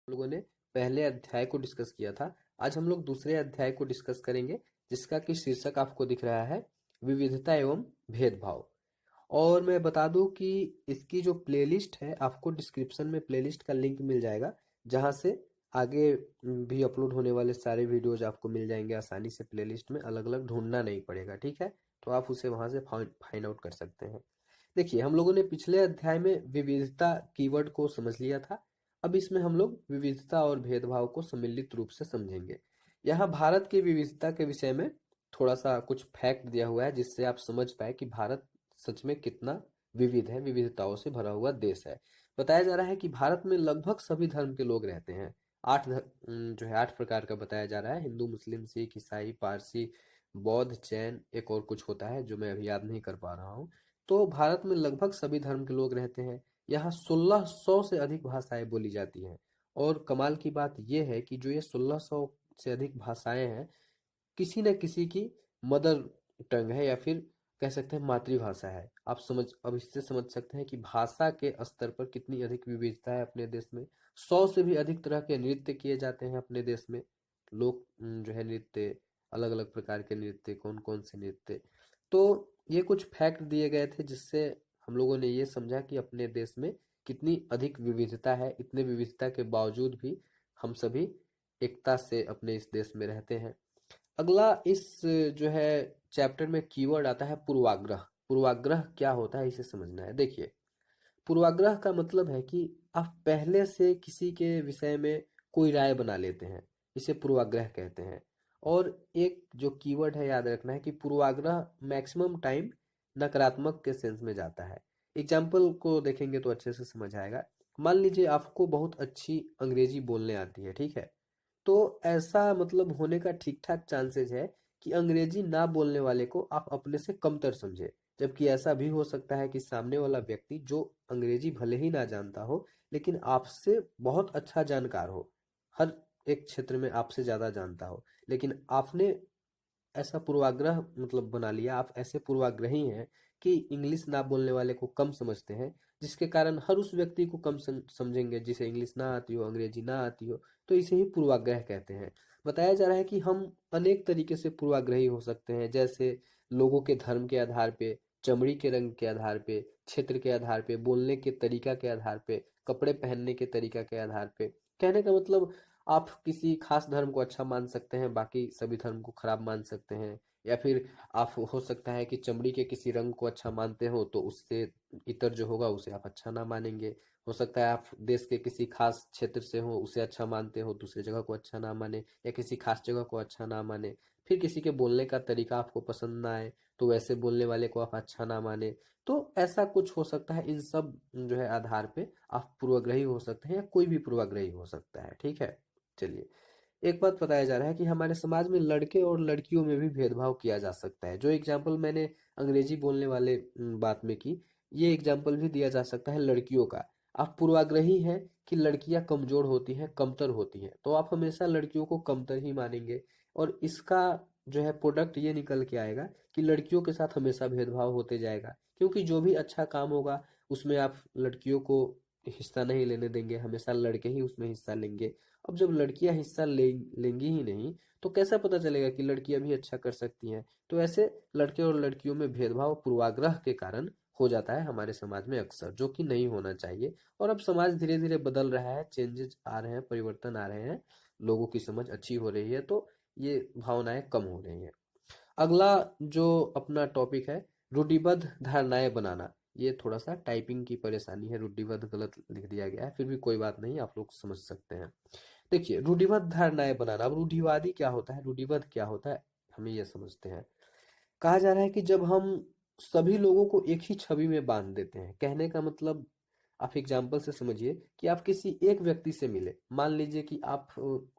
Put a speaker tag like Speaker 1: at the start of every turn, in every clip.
Speaker 1: लोगों ने पहले अध्याय को डिस्कस किया था। आज हम लोग दूसरे अध्याय को डिस्कस करेंगे, जिसका कि शीर्षक आपको दिख रहा है विविधता एवं भेदभाव। और मैं बता दूं कि इसकी जो प्लेलिस्ट है, आपको डिस्क्रिप्शन में प्लेलिस्ट का लिंक मिल जाएगा, जहां से आगे भी अपलोड होने वाले सारे वीडियोज आपको मिल जाएंगे आसानी से। प्लेलिस्ट में अलग अलग ढूंढना नहीं पड़ेगा, ठीक है। तो आप उसे वहां से फाइंड आउट कर सकते हैं। देखिए, हम लोगों ने पिछले अध्याय में विविधता कीवर्ड को समझ लिया था। अब इसमें हम लोग विविधता और भेदभाव को सम्मिलित रूप से समझेंगे। यहाँ भारत की विविधता के विषय में थोड़ा सा कुछ फैक्ट दिया हुआ है, जिससे आप समझ पाए कि भारत सच में कितना विविध है, विविधताओं से भरा हुआ देश है। बताया जा रहा है कि भारत में लगभग सभी धर्म के लोग रहते हैं। जो है 8 प्रकार का बताया जा रहा है: हिंदू, मुस्लिम, सिख, ईसाई, पारसी, बौद्ध, जैन, एक और कुछ होता है जो मैं अभी याद नहीं कर पा रहा हूँ। तो भारत में लगभग सभी धर्म के लोग रहते हैं। यहाँ 1600 से अधिक भाषाएं बोली जाती हैं। और कमाल की बात यह है कि जो ये 1600 से अधिक भाषाएं हैं, किसी न किसी की मदर टंग है, या फिर कह सकते हैं मातृभाषा है। आप अब इससे समझ सकते हैं कि भाषा के स्तर पर कितनी अधिक विविधता है अपने देश में। 100 से भी अधिक तरह के नृत्य किए जाते हैं अपने देश में। लोग जो है नृत्य, अलग अलग प्रकार के नृत्य, कौन कौन से नृत्य। तो ये कुछ फैक्ट दिए गए थे, जिससे हम लोगों ने ये समझा कि अपने देश में कितनी अधिक विविधता है। इतने विविधता के बावजूद भी हम सभी एकता से अपने इस देश में रहते हैं। अगला इस जो है चैप्टर में कीवर्ड आता है पूर्वाग्रह। पूर्वाग्रह क्या होता है, इसे समझना है। देखिए, पूर्वाग्रह का मतलब है कि आप पहले से किसी के विषय में कोई राय बना लेते हैं, इसे पूर्वाग्रह कहते हैं। और एक जो कीवर्ड है, याद रखना है कि पूर्वाग्रह मैक्सिमम टाइम नकारात्मक के सेंस में जाता है। एग्जाम्पल को देखेंगे तो अच्छे से समझ आएगा। मान लीजिए आपको बहुत अच्छी अंग्रेजी बोलने आती है, ठीक है। तो ऐसा मतलब होने का ठीक ठाक चांसेस है कि अंग्रेजी ना बोलने वाले को आप अपने से कमतर समझे। जबकि ऐसा भी हो सकता है कि सामने वाला व्यक्ति जो अंग्रेजी भले ही ना जानता हो, लेकिन आपसे बहुत अच्छा जानकार हो, हर एक क्षेत्र में आपसे ज्यादा जानता हो, लेकिन आपने ऐसा पूर्वाग्रह मतलब बना लिया, आप ऐसे पूर्वाग्रही हैं कि इंग्लिश ना बोलने वाले को कम समझते हैं, जिसके कारण हर उस व्यक्ति को कम समझेंगे जिसे इंग्लिश ना आती हो, अंग्रेजी ना आती हो। तो इसे ही पूर्वाग्रह कहते हैं। बताया जा रहा है कि हम अनेक तरीके से पूर्वाग्रही हो सकते हैं, जैसे लोगों के धर्म के आधार पे, चमड़ी के रंग के आधार पे, क्षेत्र के आधार पे, बोलने के तरीका के आधार पे, कपड़े पहनने के तरीका के आधार पे। कहने का मतलब, आप किसी खास धर्म को अच्छा मान सकते हैं, बाकी सभी धर्म को खराब मान सकते हैं। या फिर आप हो सकता है कि चमड़ी के किसी रंग को अच्छा मानते हो, तो उससे इतर जो होगा उसे आप अच्छा ना मानेंगे। हो सकता है आप देश के किसी खास क्षेत्र से हो, उसे अच्छा मानते हो, दूसरी जगह को अच्छा ना माने, या किसी खास जगह को अच्छा ना माने। फिर किसी के बोलने का तरीका आपको पसंद ना आए, तो वैसे बोलने वाले को आप अच्छा ना माने। तो ऐसा कुछ हो सकता है। इन सब जो है आधार पे आप पूर्वाग्रही हो सकते हैं, या कोई भी पूर्वाग्रही हो सकता है, ठीक है। चलिए, एक बात बताया जा रहा है कि हमारे समाज में लड़के और लड़कियों में भी भेदभाव किया जा सकता है। जो एग्जाम्पल मैंने अंग्रेजी बोलने वाले बात में की, ये एग्जाम्पल भी दिया जा सकता है लड़कियों का। आप पूर्वाग्रही हैं कि लड़कियां कमजोर होती हैं, कमतर होती हैं, तो आप हमेशा लड़कियों को कमतर ही मानेंगे। और इसका जो है प्रोडक्ट ये निकल के आएगा कि लड़कियों के साथ हमेशा भेदभाव होते जाएगा, क्योंकि जो भी अच्छा काम होगा उसमें आप लड़कियों को हिस्सा नहीं लेने देंगे, हमेशा लड़के ही उसमें हिस्सा लेंगे। अब जब लड़कियां हिस्सा लेंगी ही नहीं, तो कैसा पता चलेगा कि लड़कियां भी अच्छा कर सकती हैं। तो ऐसे लड़के और लड़कियों में भेदभाव पूर्वाग्रह के कारण हो जाता है हमारे समाज में अक्सर, जो कि नहीं होना चाहिए। और अब समाज धीरे धीरे बदल रहा है, चेंजेस आ रहे हैं, परिवर्तन आ रहे हैं, लोगों की समझ अच्छी हो रही है, तो ये भावनाएं कम हो रही हैं। अगला जो अपना टॉपिक है, रूढ़िबद्ध धारणाएं बनाना। ये थोड़ा सा टाइपिंग की परेशानी है, रूढ़िबद्ध गलत लिख दिया गया है, फिर भी कोई बात नहीं, आप लोग समझ सकते हैं। देखिए, रूढ़िबद्ध धारणाएं बनाना। अब रूढ़िवादी क्या होता है, रूढ़िबद्ध क्या होता है, हमें यह समझते हैं। कहा जा रहा है कि जब हम सभी लोगों को एक ही छवि में बांध देते हैं। कहने का मतलब, आप एग्जाम्पल से समझिए कि आप किसी एक व्यक्ति से मिले। मान लीजिए कि आप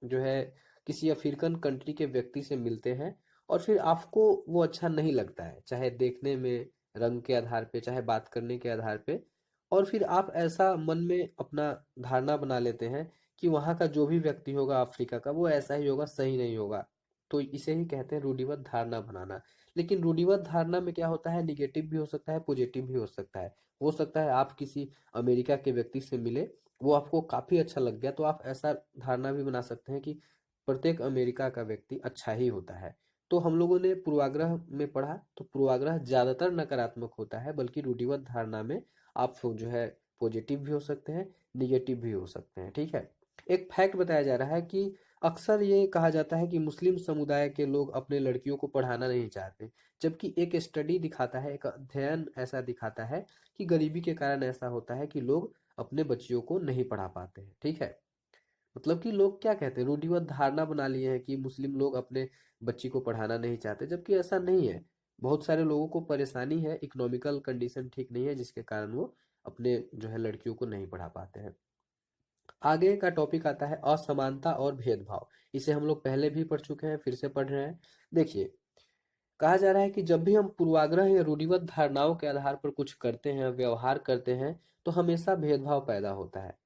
Speaker 1: जो है किसी अफ्रीकन कंट्री के व्यक्ति से मिलते हैं, और फिर आपको वो अच्छा नहीं लगता है, चाहे देखने में, रंग के आधार पे, चाहे बात करने के आधार पे। और फिर आप ऐसा मन में अपना धारणा बना लेते हैं कि वहाँ का जो भी व्यक्ति होगा अफ्रीका का, वो ऐसा ही होगा, सही नहीं होगा। तो इसे ही कहते हैं रूढ़िबद्ध धारणा बनाना। लेकिन रूढ़िबद्ध धारणा में क्या होता है, निगेटिव भी हो सकता है, पॉजिटिव भी हो सकता है। हो सकता है आप किसी अमेरिका के व्यक्ति से मिले, वो आपको काफी अच्छा लग गया, तो आप ऐसा धारणा भी बना सकते हैं कि प्रत्येक अमेरिका का व्यक्ति अच्छा ही होता है। तो हम लोगों ने पूर्वाग्रह में पढ़ा, तो पूर्वाग्रह ज्यादातर नकारात्मक होता है, बल्कि रूढ़िवाद धारणा में आप जो है पॉजिटिव भी हो सकते हैं, निगेटिव भी हो सकते हैं। ठीक है। एक फैक्ट बताया जा रहा है कि अक्सर ये कहा जाता है कि मुस्लिम समुदाय के लोग अपने लड़कियों को पढ़ाना नहीं चाहते, जबकि एक स्टडी दिखाता है, एक अध्ययन ऐसा दिखाता है कि गरीबी के कारण ऐसा होता है कि लोग अपने बच्चियों को नहीं पढ़ा पाते हैं। ठीक है। मतलब कि लोग क्या कहते हैं, रूढ़िवाद धारणा बना लिए हैं कि मुस्लिम लोग अपने बच्ची को पढ़ाना नहीं चाहते, जबकि ऐसा नहीं है। बहुत सारे लोगों को परेशानी है, इकोनॉमिकल कंडीशन ठीक नहीं है, जिसके कारण वो अपने जो है लड़कियों को नहीं पढ़ा पाते हैं। आगे का टॉपिक आता है असमानता और भेदभाव। इसे हम लोग पहले भी पढ़ चुके हैं, फिर से पढ़ रहे हैं। देखिए, कहा जा रहा है कि जब भी हम पूर्वाग्रह या रूढ़िवाद धारणाओं के आधार पर कुछ करते हैं, व्यवहार करते हैं, तो हमेशा भेदभाव पैदा होता है।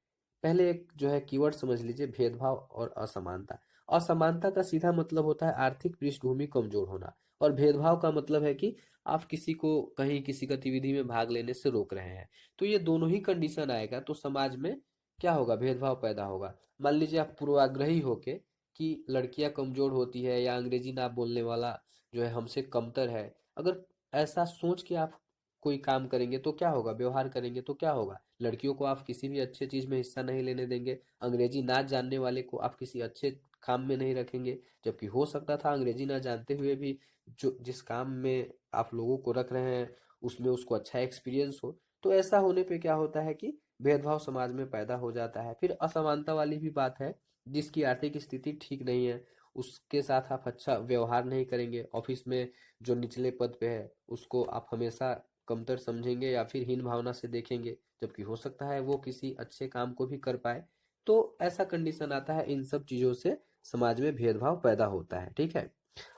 Speaker 1: पहले एक जो है कीवर्ड समझ लीजिए, भेदभाव और असमानता। असमानता का सीधा मतलब होता है आर्थिक पृष्ठभूमि कमजोर होना, और भेदभाव का मतलब है कि आप किसी को कहीं किसी गतिविधि में भाग लेने से रोक रहे हैं। तो ये दोनों ही कंडीशन आएगा तो समाज में क्या होगा, भेदभाव पैदा होगा। मान लीजिए आप पूर्वाग्रही होके कि लड़कियां कमजोर होती है या अंग्रेजी ना बोलने वाला जो है हमसे कमतर है, अगर ऐसा सोच के आप कोई काम करेंगे तो क्या होगा, व्यवहार करेंगे तो क्या होगा, लड़कियों को आप किसी भी अच्छे चीज में हिस्सा नहीं लेने देंगे, अंग्रेजी ना जानने वाले को आप किसी अच्छे काम में नहीं रखेंगे, जबकि हो सकता था अंग्रेजी ना जानते हुए भी जो जिस काम में आप लोगों को रख रहे हैं उसमें उसको अच्छा एक्सपीरियंस हो। तो ऐसा होने पे क्या होता है कि भेदभाव समाज में पैदा हो जाता है। फिर असमानता वाली भी बात है, जिसकी आर्थिक स्थिति ठीक नहीं है उसके साथ आप अच्छा व्यवहार नहीं करेंगे, ऑफिस में जो निचले पद पे है उसको आप हमेशा कमतर समझेंगे या फिर हीन भावना से देखेंगे, जबकि हो सकता है वो किसी अच्छे काम को भी कर पाए। तो ऐसा कंडीशन आता है, इन सब चीजों से समाज में भेदभाव पैदा होता है। ठीक है।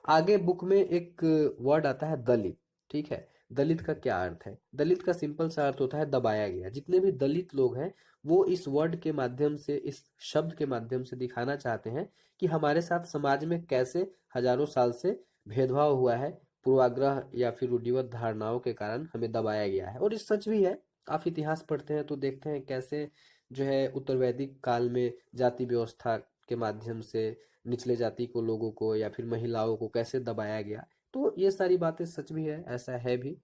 Speaker 1: आगे बुक में एक वर्ड आता है दलित। ठीक है। दलित का क्या अर्थ है, दलित का सिंपल सा अर्थ होता है दबाया गया। जितने भी दलित लोग हैं वो इस वर्ड के माध्यम से, इस शब्द के माध्यम से दिखाना चाहते हैं कि हमारे साथ समाज में कैसे हजारों साल से भेदभाव हुआ है, पूर्वाग्रह या फिर रूढ़िवाद धारणाओं के कारण हमें दबाया गया है। और ये सच भी है। आप इतिहास पढ़ते हैं तो देखते हैं कैसे जो है उत्तर वैदिक काल में जाति व्यवस्था के माध्यम से निचले जाति को, लोगों को या फिर महिलाओं को कैसे दबाया गया। तो ये सारी बातें सच भी है, ऐसा है भी।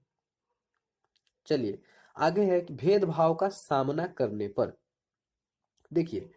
Speaker 1: चलिए आगे है कि भेदभाव का सामना करने पर। देखिए,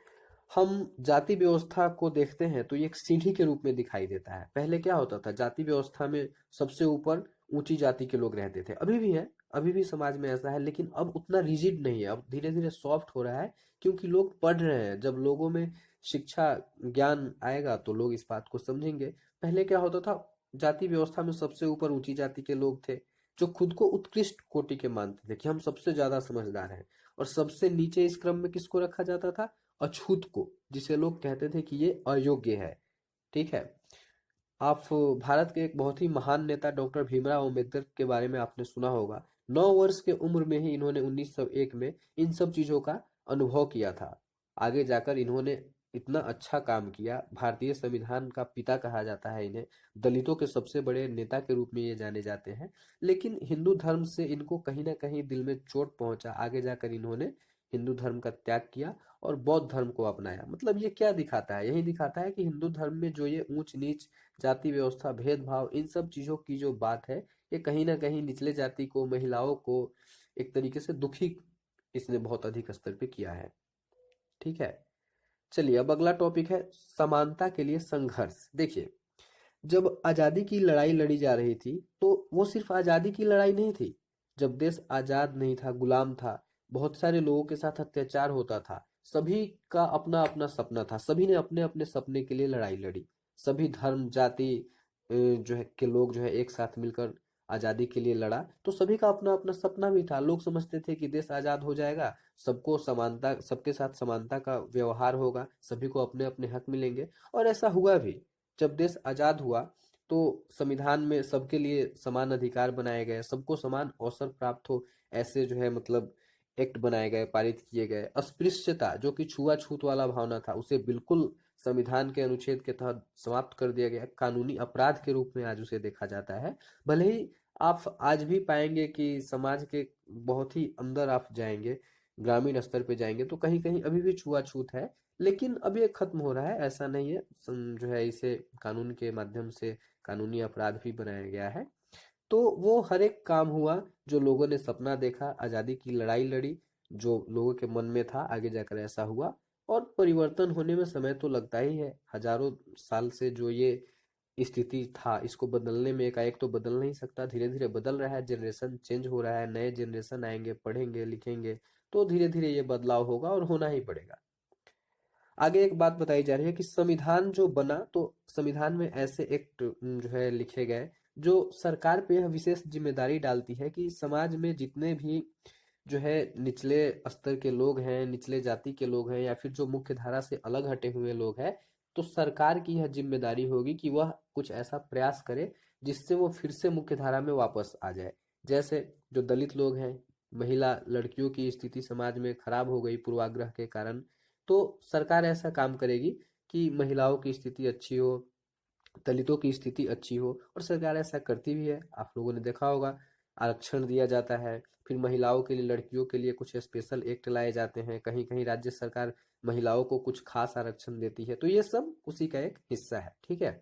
Speaker 1: हम जाति व्यवस्था को देखते हैं तो ये एक सीढ़ी के रूप में दिखाई देता है। पहले क्या होता था, जाति व्यवस्था में सबसे ऊपर ऊंची जाति के लोग रहते थे, अभी भी है, अभी भी समाज में ऐसा है, लेकिन अब उतना रिजिड नहीं है, अब धीरे धीरे सॉफ्ट हो रहा है, क्योंकि लोग पढ़ रहे हैं। जब लोगों में शिक्षा ज्ञान आएगा तो लोग इस बात को समझेंगे। पहले क्या होता था, जाति व्यवस्था में सबसे ऊपर ऊंची जाति के लोग थे, जो खुद को उत्कृष्ट कोटि के मानते थे कि हम सबसे ज्यादा समझदार हैं। और सबसे नीचे इस क्रम में किसको रखा जाता था, अछूत को, जिसे लोग कहते थे कि ये अयोग्य है। ठीक है। आप भारत के एक बहुत ही महान नेता डॉक्टर भीमराव अंबेडकर के बारे में आपने सुना होगा। 9 वर्ष के उम्र में ही इन्होंने 1901 में इन सब चीजों का अनुभव किया था। आगे जाकर इन्होंने इतना अच्छा काम किया, भारतीय संविधान का पिता कहा जाता है इन्हें, दलितों के सबसे बड़े नेता के रूप में ये जाने जाते हैं। लेकिन हिंदू धर्म से इनको कहीं ना कहीं दिल में चोट पहुंचा, आगे जाकर इन्होंने हिंदू धर्म का त्याग किया और बौद्ध धर्म को अपनाया। मतलब ये क्या दिखाता है, यही दिखाता है कि हिंदू धर्म में जो ये ऊंच नीच, जाति व्यवस्था, भेदभाव, इन सब चीजों की जो बात है, ये कहीं ना कहीं निचले जाति को, महिलाओं को एक तरीके से दुखी इसने बहुत अधिक स्तर पे किया है। ठीक है। चलिए अब अगला टॉपिक है समानता के लिए संघर्ष। देखिए, जब आजादी की लड़ाई लड़ी जा रही थी तो वो सिर्फ आजादी की लड़ाई नहीं थी। जब देश आजाद नहीं था, गुलाम था, बहुत सारे लोगों के साथ अत्याचार होता था, सभी का अपना अपना सपना था, सभी ने अपने अपने सपने के लिए लड़ाई लड़ी। सभी धर्म जाति जो है के लोग जो है एक साथ मिलकर आजादी के लिए लड़ा। तो सभी का अपना अपना सपना भी था। लोग समझते थे कि देश आजाद हो जाएगा, सबको समानता, सबके साथ समानता का व्यवहार होगा, सभी को अपने अपने हक मिलेंगे। और ऐसा हुआ भी। जब देश आजाद हुआ तो संविधान में सबके लिए समान अधिकार बनाए गए, सबको समान अवसर प्राप्त हो, ऐसे जो है मतलब एक्ट बनाए गए, पारित किए गए। अस्पृश्यता जो कि छुआछूत वाला भावना था, उसे बिल्कुल संविधान के अनुच्छेद के तहत समाप्त कर दिया गया। कानूनी अपराध के रूप में आज उसे देखा जाता है। भले ही आप आज भी पाएंगे कि समाज के बहुत ही अंदर आप जाएंगे ग्रामीण स्तर पे जाएंगे तो कहीं कहीं अभी भी छुआछूत है, लेकिन अब ये खत्म हो रहा है, ऐसा नहीं है। जो है इसे कानून के माध्यम से कानूनी अपराध भी बनाया गया है। तो वो हर एक काम हुआ जो लोगों ने सपना देखा, आज़ादी की लड़ाई लड़ी, जो लोगों के मन में था, आगे जाकर ऐसा हुआ। और परिवर्तन होने में समय तो लगता ही है, हजारों साल से जो ये स्थिति था इसको बदलने में एकाएक तो बदल नहीं सकता, धीरे धीरे बदल रहा है, जनरेशन चेंज हो रहा है, नए जनरेशन आएंगे, पढ़ेंगे लिखेंगे, तो धीरे धीरे ये बदलाव होगा और होना ही पड़ेगा। आगे एक बात बताई जा रही है कि संविधान जो बना, तो संविधान में ऐसे एक्ट जो है लिखे गए जो सरकार पे यह विशेष जिम्मेदारी डालती है कि समाज में जितने भी जो है निचले स्तर के लोग हैं, निचले जाति के लोग हैं, या फिर जो मुख्य धारा से अलग हटे हुए लोग हैं, तो सरकार की यह जिम्मेदारी होगी कि वह कुछ ऐसा प्रयास करे जिससे वो फिर से मुख्य धारा में वापस आ जाए। जैसे जो दलित लोग हैं, महिला लड़कियों की स्थिति समाज में खराब हो गई पूर्वाग्रह के कारण, तो सरकार ऐसा काम करेगी कि महिलाओं की स्थिति अच्छी हो, दलितों की स्थिति अच्छी हो, और सरकार ऐसा करती भी है। आप लोगों ने देखा होगा, आरक्षण दिया जाता है, फिर महिलाओं के लिए, लड़कियों के लिए कुछ स्पेशल एक्ट लाए जाते हैं, कहीं कहीं राज्य सरकार महिलाओं को कुछ खास आरक्षण देती है, तो ये सब उसी का एक हिस्सा है। ठीक है।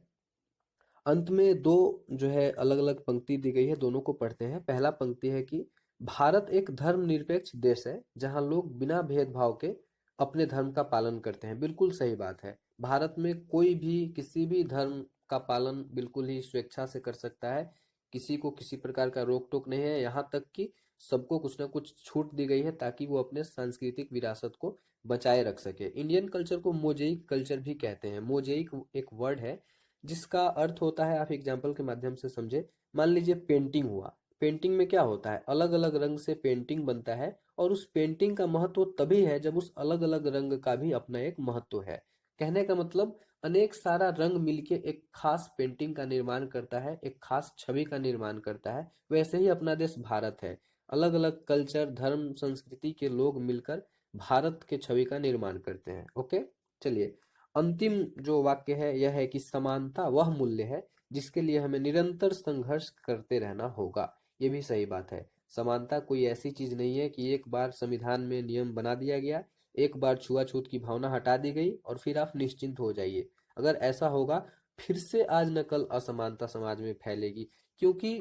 Speaker 1: अंत में दो जो है अलग अलग पंक्ति दी गई है, दोनों को पढ़ते हैं। पहला पंक्ति है कि भारत एक धर्मनिरपेक्ष देश है जहां लोग बिना भेदभाव के अपने धर्म का पालन करते हैं। बिल्कुल सही बात है, भारत में कोई भी किसी भी धर्म का पालन बिल्कुल ही स्वेच्छा से कर सकता है, किसी को किसी प्रकार का रोक टोक नहीं है, यहाँ तक कि सबको कुछ ना कुछ छूट दी गई है ताकि वो अपने सांस्कृतिक विरासत को बचाए रख सके। इंडियन कल्चर को मोजेइक कल्चर भी कहते हैं। मोजेइक एक वर्ड है जिसका अर्थ होता है, आप एग्जाम्पल के माध्यम से समझे, मान लीजिए पेंटिंग हुआ, पेंटिंग में क्या होता है, अलग अलग रंग से पेंटिंग बनता है, और उस पेंटिंग का महत्व तभी है जब उस अलग अलग रंग का भी अपना एक महत्व है। कहने का मतलब, अनेक सारा रंग मिलके एक खास पेंटिंग का निर्माण करता है, एक खास छवि का निर्माण करता है। वैसे ही अपना देश भारत है, अलग अलग कल्चर, धर्म, संस्कृति के लोग मिलकर भारत के छवि का निर्माण करते हैं। ओके, चलिए अंतिम जो वाक्य है यह है कि समानता वह मूल्य है जिसके लिए हमें निरंतर संघर्ष करते रहना होगा। ये भी सही बात है, समानता कोई ऐसी चीज नहीं है कि एक बार संविधान में नियम बना दिया गया, एक बार छुआछूत की भावना हटा दी गई और फिर आप निश्चिंत हो जाइए। अगर ऐसा होगा, फिर से आज न कल असमानता समाज में फैलेगी, क्योंकि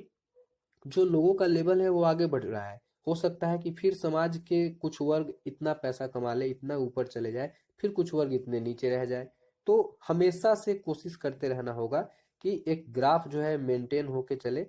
Speaker 1: जो लोगों का लेवल है वो आगे बढ़ रहा है। हो सकता है कि फिर समाज के कुछ वर्ग इतना पैसा कमा ले, इतना ऊपर चले जाए, फिर कुछ वर्ग इतने नीचे रह जाए। तो हमेशा से कोशिश करते रहना होगा कि एक ग्राफ जो है मेंटेन होके चले,